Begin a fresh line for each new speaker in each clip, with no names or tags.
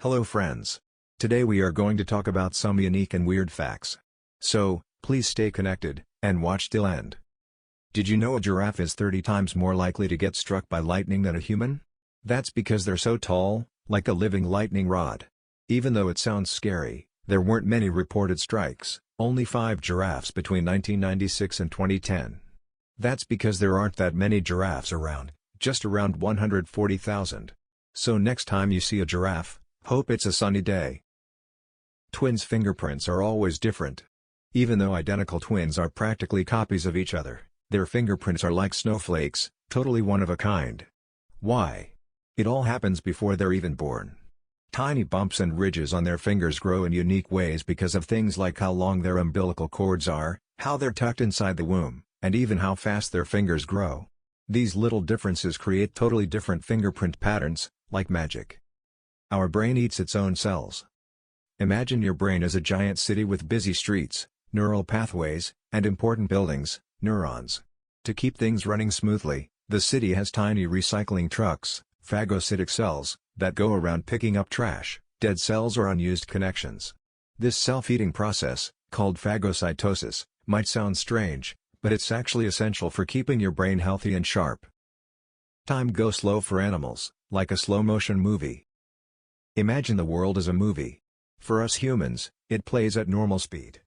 Hello friends. Today we are going to talk about some unique and weird facts. So, please stay connected, and watch till end. Did you know a giraffe is 30 times more likely to get struck by lightning than a human? That's because they're so tall, like a living lightning rod. Even though it sounds scary, there weren't many reported strikes, only 5 giraffes between 1996 and 2010. That's because there aren't that many giraffes around, just around 140,000. So next time you see a giraffe, hope it's a sunny day. Twins' fingerprints are always different. Even though identical twins are practically copies of each other, their fingerprints are like snowflakes, totally one of a kind. Why? It all happens before they're even born. Tiny bumps and ridges on their fingers grow in unique ways because of things like how long their umbilical cords are, how they're tucked inside the womb, and even how fast their fingers grow. These little differences create totally different fingerprint patterns, like magic. Our brain eats its own cells. Imagine your brain as a giant city with busy streets, neural pathways, and important buildings, neurons. To keep things running smoothly, the city has tiny recycling trucks, phagocytic cells, that go around picking up trash, dead cells or unused connections. This self-eating process, called phagocytosis, might sound strange, but it's actually essential for keeping your brain healthy and sharp. Time goes slow for animals, like a slow-motion movie. Imagine the world as a movie. For us humans, it plays at normal speed.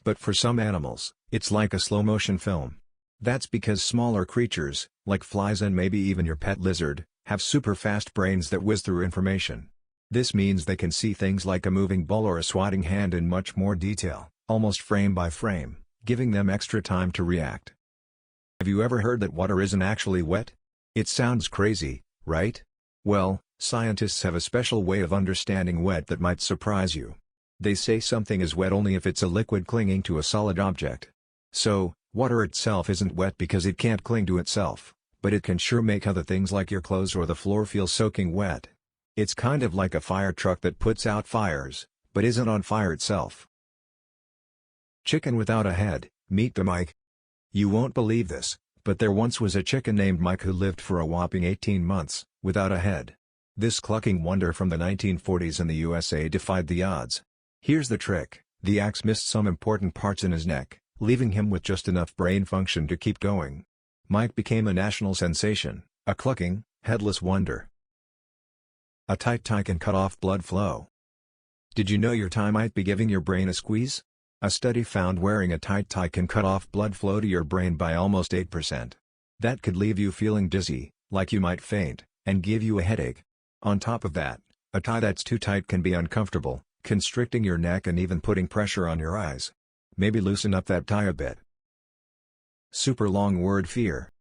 But for some animals, it's like a slow-motion film. That's because smaller creatures, like flies and maybe even your pet lizard, have super-fast brains that whiz through information. This means they can see things like a moving ball or a swatting hand in much more detail, almost frame by frame, giving them extra time to react. Have you ever heard that water isn't actually wet? It sounds crazy, right? Well, scientists have a special way of understanding wet that might surprise you. They say something is wet only if it's a liquid clinging to a solid object. So, water itself isn't wet because it can't cling to itself, but it can sure make other things like your clothes or the floor feel soaking wet. It's kind of like a fire truck that puts out fires, but isn't on fire itself. Chicken without a head, meet the Mike. You won't believe this, but there once was a chicken named Mike who lived for a whopping 18 months, without a head. This clucking wonder from the 1940s in the USA defied the odds. Here's the trick: the axe missed some important parts in his neck, leaving him with just enough brain function to keep going. Mike became a national sensation, a clucking, headless wonder. A tight tie can cut off blood flow. Did you know your tie might be giving your brain a squeeze? A study found wearing a tight tie can cut off blood flow to your brain by almost 8%. That could leave you feeling dizzy, like you might faint, and give you a headache. On top of that, a tie that's too tight can be uncomfortable, constricting your neck and even putting pressure on your eyes. Maybe loosen up that tie a bit. Super long word fear.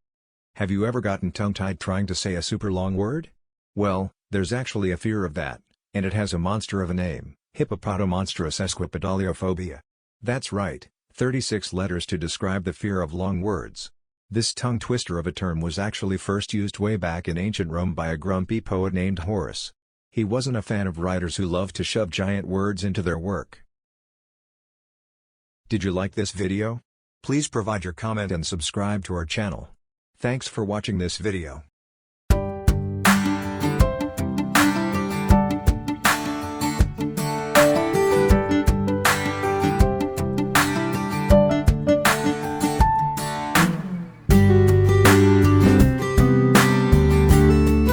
Have you ever gotten tongue-tied trying to say a super long word? Well, there's actually a fear of that, and it has a monster of a name: hippopotomonstrous esquipedaliophobia. That's right, 36 letters to describe the fear of long words. This tongue twister of a term was actually first used way back in ancient Rome by a grumpy poet named Horace. He wasn't a fan of writers who loved to shove giant words into their work. Did you like this video? Please provide your comment and subscribe to our channel. Thanks for watching this video.